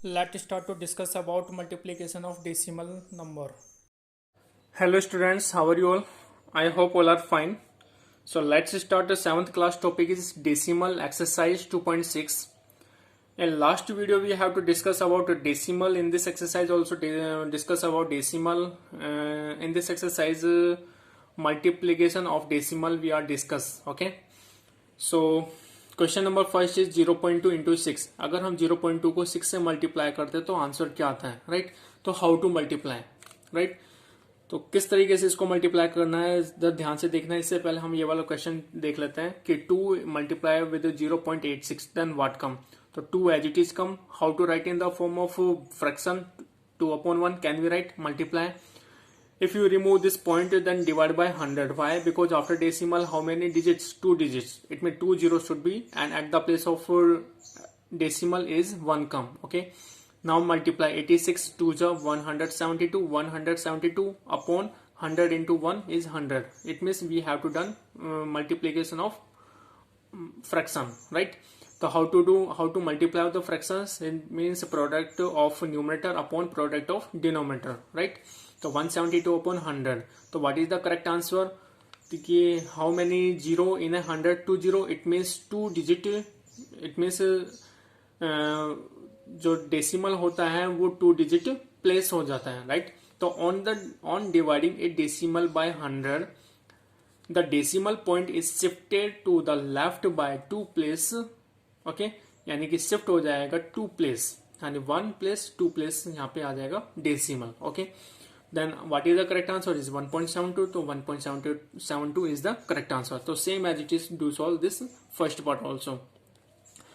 Let's start to discuss about multiplication of decimal number. Hello students, how are you all? I hope all are fine. So let's start. The 7th class topic is decimal exercise 2.6. In last video we have to discuss about decimal. In this exercise also discuss about decimal. In this exercise multiplication of decimal we are discuss. Okay. So question number first is 0.2 into 6. अगर हम 0.2 को 6 से multiply करते हैं तो answer क्या आता है, राइट? तो हाउ टू मल्टीप्लाई, राइट? तो किस तरीके से इसको मल्टीप्लाई करना है इधर ध्यान से देखना है. इससे पहले हम ये वाला क्वेश्चन देख लेते हैं कि 2 multiply with 0.86 then what come. तो 2 as it is come. How to write in the form of fraction. 2/1 can we write multiply. If you remove this point, then divide by 100. Why? Because after decimal, how many digits? 2 digits. It means 2 zeros should be, and at the place of decimal is 1 come. Okay. Now multiply 86 2 is 172. 172 upon 100 into 1 is 100. It means we have to done multiplication of fraction, right? So how to multiply the fractions? It means product of numerator upon product of denominator, right? तो 172 upon 100. तो what is the correct answer? देखिए how many zero in a 100? 2 zero. It means 2 digit. It means जो decimal होता है वो 2 digit place हो जाता है, राइट? तो on dividing a decimal by 100, the decimal point is shifted to the left by 2 place. Okay, यानी कि शिफ्ट हो जाएगा 2 प्लेस, यानी 1 प्लेस 2 प्लेस यहाँ पे आ जाएगा decimal. Okay, then what is the correct answer is 1.72. तो 1.72 is the correct answer. तो same as it is do solve this first part also.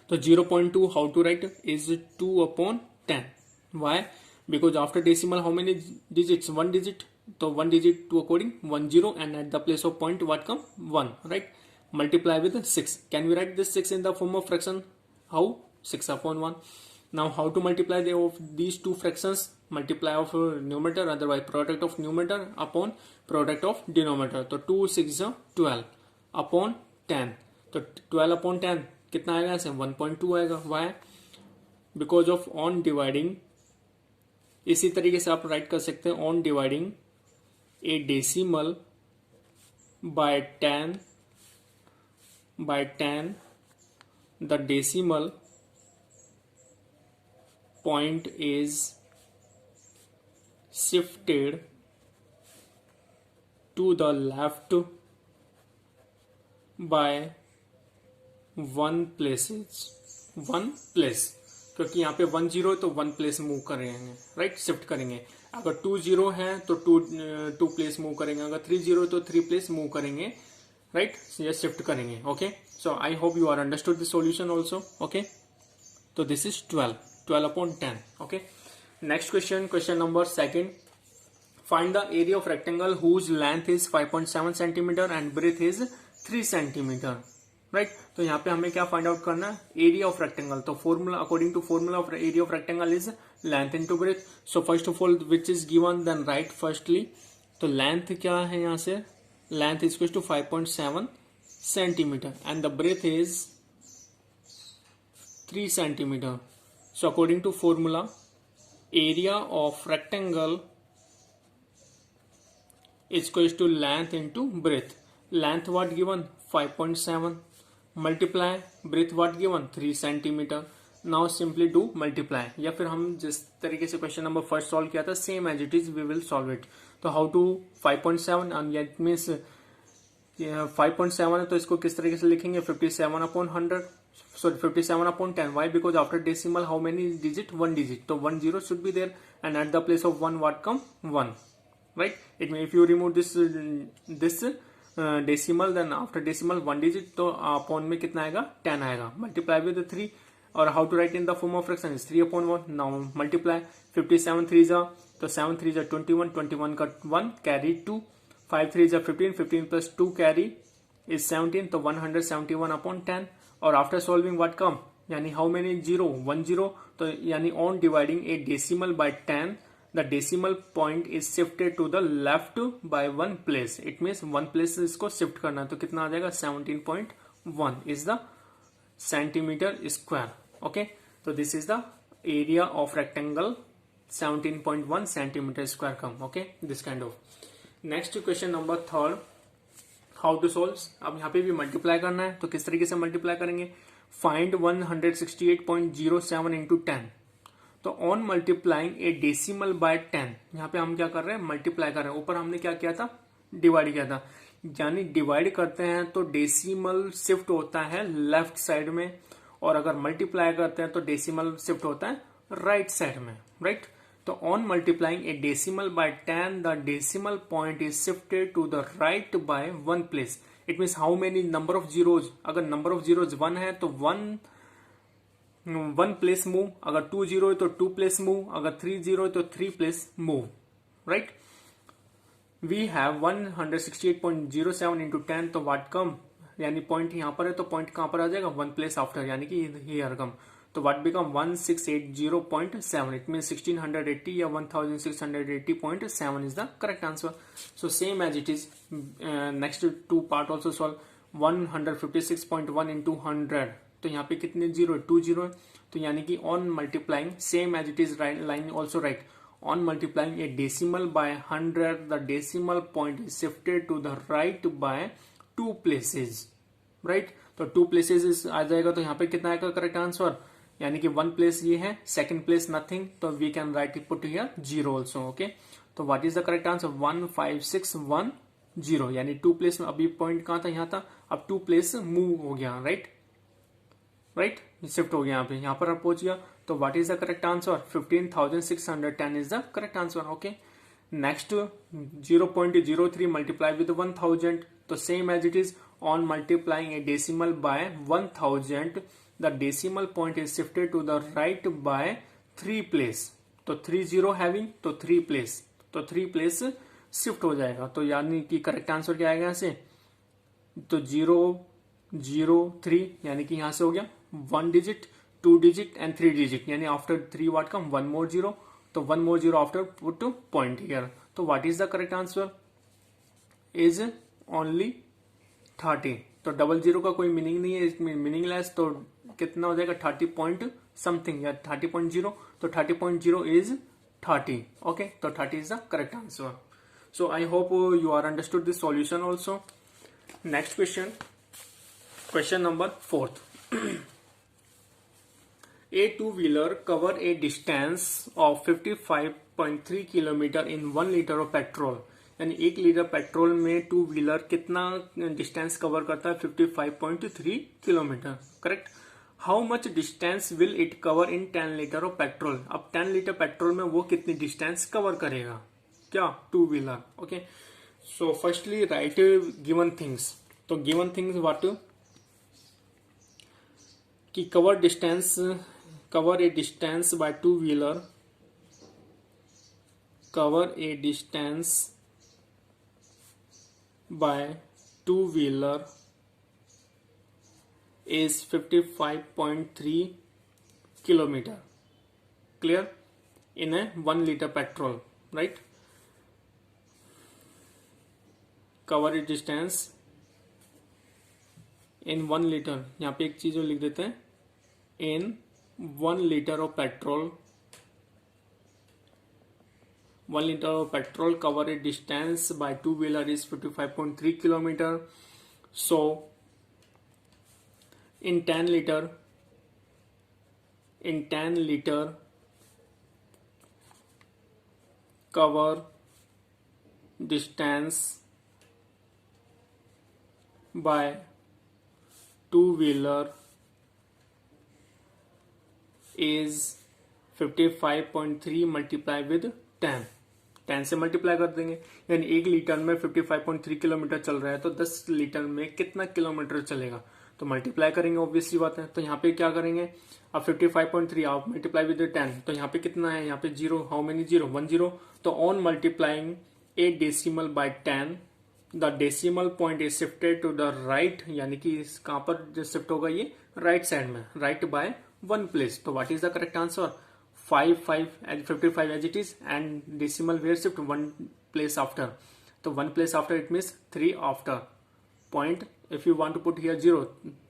तो 0.2 how to write is 2 upon 10. Why? Because after decimal how many digits? 1 digit. तो 1 digit to according 1 0 and at the place of point what come 1, right? Multiply with 6. Can we write this 6 in the form of fraction? How? 6 upon 1. Now how to multiply these two fractions? Multiply of numerator, otherwise product of numerator upon product of denominator. तो 2 6 12 upon 10. तो 12 upon 10 कितना आएगा? ऐसे 1.2 आएगा. Why? Because of on dividing. इसी तरीके से आप राइट कर सकते हैं on dividing a decimal by 10 the decimal point is shifted to the left by 1 place. क्योंकि यहाँ पे 1 0 तो 1 प्लेस मूव कर रहे हैं, राइट? शिफ्ट करेंगे. अगर 2 0 है तो 2 प्लेस मूव करेंगे. अगर 3 0 तो 3 प्लेस मूव करेंगे, राइट? या शिफ्ट करेंगे. Okay, so I hope you are understood the solution also. Okay, तो this is 12 upon 10. Okay, next question number 2. Find the area of rectangle whose length is 5.7 centimeter and breadth is 3 centimeter, right? तो यहाँ पे हमें क्या find out करना है? Area of rectangle. तो formula according to formula of area of rectangle is length into breadth. So first of all which is given then write firstly. तो length क्या है यहाँ से? Length is equal to 5.7 centimetre and the breadth is 3 centimeter. So according to formula, area of rectangle is equals to length into breadth. Length what given? 5.7. Multiply breadth what given? 3 centimeter. Now simply do multiply. या फिर हम जिस तरीके से question number first solve किया था same as it is we will solve it. तो how to 5.7 and it means 5.7 है तो इसको किस तरीके से लिखेंगे? 57 upon 100. Sorry, 57 upon 10. Why? Because after decimal how many digit? 1 digit. So 1 0 should be there and at the place of 1 what come? 1, right? It means if you remove this decimal then after decimal 1 digit तो upon में कितना आएगा? 10 आएगा. Multiply with 3. और how to write in the form of fraction is 3 upon 1. Now multiply 57 3 जा तो 7 3 जा 21. 21 का 1 carry 2. 5 3 जा 15. 15 plus 2 carry is 17. तो 171 upon 10. और आफ्टर सॉल्विंग व्हाट कम? यानी हाउ मेनी 0? 1 0. तो यानी on dividing a decimal by 10 the decimal point is shifted to the left by 1 place. It means 1 place इसको शिफ्ट करना है. तो कितना आ जाएगा? 17.1 is the centimetre square. Okay, तो this is the area of rectangle 17.1 centimeter square come. Okay, this kind of. Next question number 3, how to solve. अब यहाँ पे भी मल्टीप्लाई करना है, तो किस तरीके से मल्टीप्लाई करेंगे. Find 168.07 into 10. तो on multiplying a decimal by 10, यहाँ पे हम क्या कर रहे हैं, मल्टीप्लाई कर रहे हैं. ऊपर हमने क्या किया था, डिवाइड किया था. यानी डिवाइड करते हैं तो डेसिमल शिफ्ट होता है लेफ्ट साइड में, और अगर मल्टीप्लाई करते हैं तो डेसिमल शिफ्ट होता है राइट साइड में. राइट. तो on multiplying a decimal by 10 the decimal point is shifted to the right by 1 place. It means how many number of zeros. अगर नंबर ऑफ जीरोज 1 है तो 1 प्लेस मूव. अगर 2 zero है तो 2 place move. अगर 3 zero है तो 3 place move. Right. We have 168.07 into 10. तो व्हाट कम, यानी पॉइंट यहां पर है तो पॉइंट कहां पर आ जाएगा, 1 प्लेस आफ्टर, यानी कि हियर कम. तो व्हाट बिकम 1680.7. इट मीन 1680 या 1680.7 is the correct answer. So same as it is. Next two part also solve. 156.1 into 100. तो यहाँ पे कितने जीरो है, 2 जीरो है. तो यानी कि on multiplying same as it is line also right. On multiplying a decimal by 100, the decimal point is shifted to the right by 2 places. Right? तो 2 places आ जाएगा. तो यहाँ पे कितना आएगा करेक्ट आंसर, यानी कि 1 प्लेस ये है, सेकंड प्लेस नथिंग. तो we can write it put here 0 also. Okay. तो what is the correct answer, 15610. यानी 2 प्लेस में अभी पॉइंट कहाँ था, यहाँ था. अब 2 प्लेस मूव हो गया. राइट. राइट, शिफ्ट हो गया यहाँ पर आप पहुंच गया. तो what is the correct answer, 15,610 is the correct answer. Okay. Next 0.03 multiply with 1000. तो same as it is. On multiplying a decimal by 1000 the decimal point is shifted to the right by 3 place. तो 3 zero having, तो 3 place, तो 3 place shift हो जाएगा. तो यानी कि correct answer क्या आएगा यहाँ से, तो 003, यानी कि यहां से हो गया 1 डिजिट, 2 डिजिट एंड 3 डिजिट. यानी after 3 what come 1 more zero. तो 1 more zero after put point here. तो what is the correct answer, is only 30. तो डबल जीरो का कोई मीनिंग नहीं है, मीनिंगलेस. तो कितना हो जाएगा, 30 पॉइंट समथिंग या 30.0. तो 30.0 इज 30. ओके. तो 30 is the correct answer. So I hope you are understood this solution also. Next question, question number 4. A two-wheeler cover a distance of 55.3 kilometre in 1 liter of petrol. यानी 1 litre petrol में two wheeler कितना distance cover करता है, 55.3 kilometre. Correct. How much distance will it cover in 10 litre of petrol. अब 10 litre petrol में वो कितनी distance cover करेगा, क्या, two wheeler. Okay. So firstly right given things. तो गिवन थिंग्स व्हाट, कि cover A distance by two wheeler, cover A distance by two wheeler is 55.3 kilometre. Clear. In A 1 litre petrol. Right. Cover A distance in 1 litre. यहाँ पे एक चीज और लिख देते हैं, इन 1 litre of petrol, 1 litre of petrol cover A distance by two wheeler is 55.3 kilometre. So in 10 litre cover distance by two wheeler is 55.3 multiply with 10. 10 से multiply कर देंगे, यानी 1 लीटर में 55.3 किलोमीटर चल रहा है, तो 10 लीटर में कितना किलोमीटर चलेगा, तो मल्टीप्लाई करेंगे, ऑब्वियसली बात है. तो यहाँ पे क्या करेंगे, अब 55.3 आप मल्टीप्लाई विद 10. तो यहाँ पे कितना है, यहाँ पे zero, how many zero, 1 zero. तो on multiplying a decimal by 10 the decimal point is shifted to the right, यानी कि कहां पर शिफ्ट होगा, ये राइट साइड में, राइट बाय 1 प्लेस. तो what is the correct answer, 55 as it is, and decimal where shift 1 place after. तो 1 place after it means 3 after point. If you want to put here 0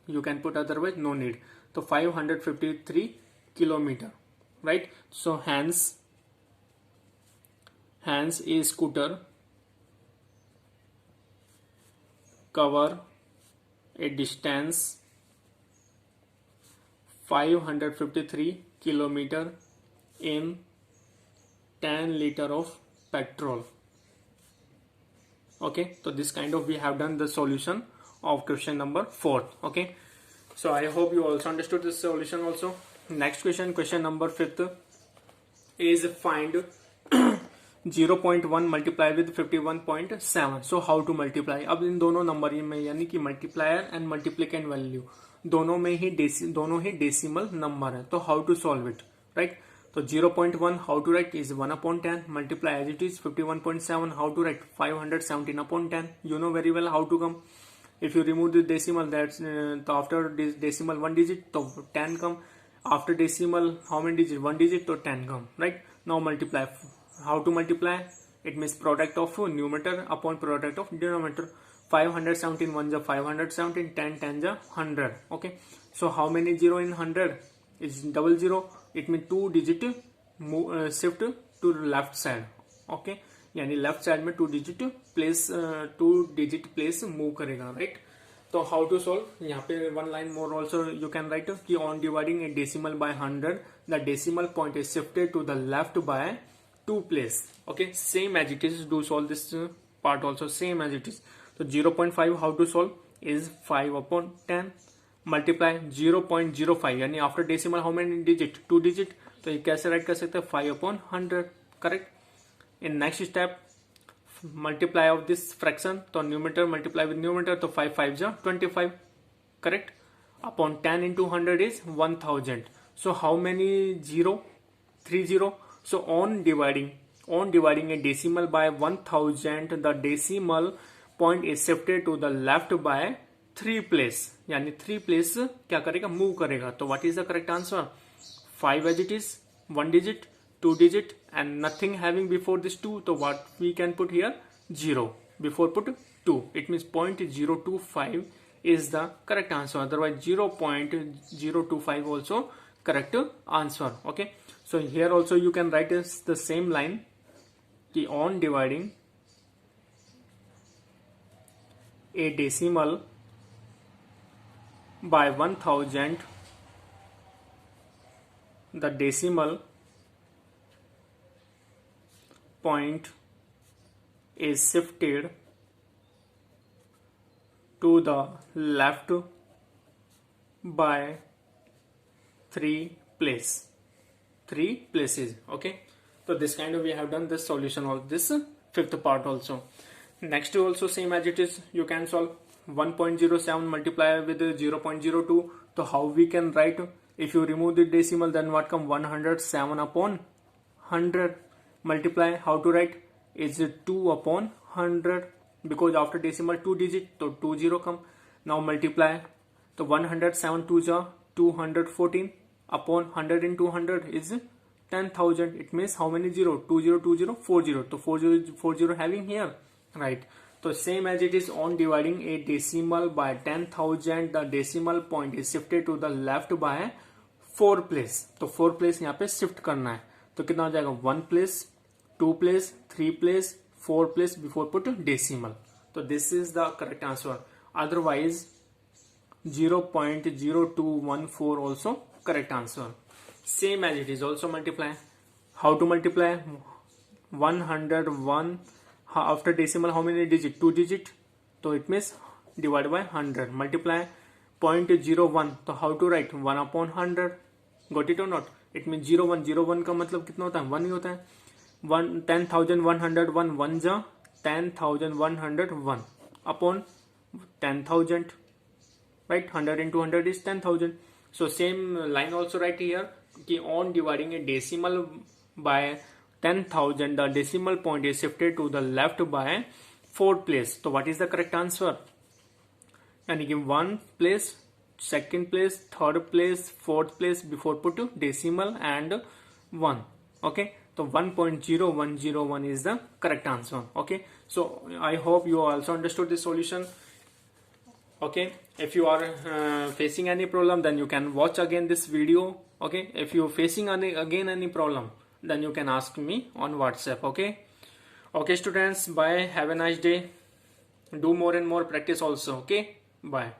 you can put, otherwise no need. तो 553 kilometre. right? So hands a scooter cover a distance 553 kilometer in 10 liter of petrol. Okay, so this kind of we have done the solution of question number 4. Okay, so I hope you also understood this solution also. Next question number 5th is find 0.1 multiply with 51.7. So how to multiply? अब इन दोनों number में यानी कि multiplier and multiplicand value दोनों ही decimal number है, तो how to solve it, right? तो 0.1 how to write is 1/10, multiply as it is 51.7 how to write 517/10. You know very well how to come. If you remove the decimal, that's after this decimal 1 digit, so 10 come. After decimal, how many digit? 1 digit, so 10 come. Right? Now multiply. How to multiply? It means product of numerator upon product of denominator. 517 1 is 517, 10 10 is 100. Okay. So how many 0 in 100? Is double 0. It means 2 digit shift to the left side. Okay. यानी left side में 2 digit place move करेगा, right? तो how to solve, यहाँ पे one line more also you can write कि on dividing a decimal by 100 the decimal point is shifted to the left by 2 place. Okay, same as it is. Do solve this part also same as it is. तो 0.5 how to solve is 5/10 multiply 0.05 यानी after decimal how many digit? 2 digit. तो ये कैसे right कर सकते हैं? 5/100. Correct. In next step, multiply of this fraction, तो numerator multiply with numerator, तो 5 5 is 25, correct? Upon 10 into 100 is 1000. So how many 0? 30. So on dividing a decimal by 1000, the decimal point is shifted to the left by 3 place. यानी 3 place क्या करेगा? Move करेगा. तो what is the correct answer? 5 as it is, 1 digit, 2 digit, and nothing having before this 2, so what we can put here? 0 before put 2. It means 0.025 is the correct answer. Otherwise 0.025 also correct answer. Okay, so here also you can write the same line, the on dividing a decimal by 1000, the decimal point is shifted to the left by 3 places. Okay, so this kind of we have done this solution of this 5th part also. Next also same as it is, you can solve 1.07 multiply with 0.02. so how we can write? If you remove the decimal, then what come? 107/100. Multiply, how to write? Is 2/100 because after decimal 2 digit, so 20 come. Now multiply, so 107 2 is 214 upon 100 into 100 is 10,000. It means how many 0? 20 40. So 40 having here, right? So same as it is on dividing a decimal by 10,000, the decimal point is shifted to the left by 4 place. तो 4 place यहाँ पे shift करना है, तो कितना हो जाएगा? 1 place, 2 place, 3 place, 4 place before put decimal. तो this is the correct answer. Otherwise 0.0214 also correct answer. Same as it is also multiply. How to multiply? 101 after decimal how many digit? 2 digit. So it means divided by 100. Multiply 0.01. तो how to write? 1/100. Got it or not? It means 01 का मतलब कितना होता है? 1 ही होता है. 10,101 1 जा 10,101 upon 10,000, right? 100 into 100 is 10,000. So same line also right here, कि on dividing a decimal by 10,000, the decimal point is shifted to the left by 4 place. So what is the correct answer? यानी कि 1 place, 2nd place, 3rd place, 4th place before put decimal and 1. Okay, so 1.0101 is the correct answer. Okay, so I hope you also understood this solution. Okay, if you are facing any problem, then you can watch again this video Okay, if you're facing any problem, then you can ask me on WhatsApp. Okay students, bye, have a nice day. Do more and more practice also. Okay, bye.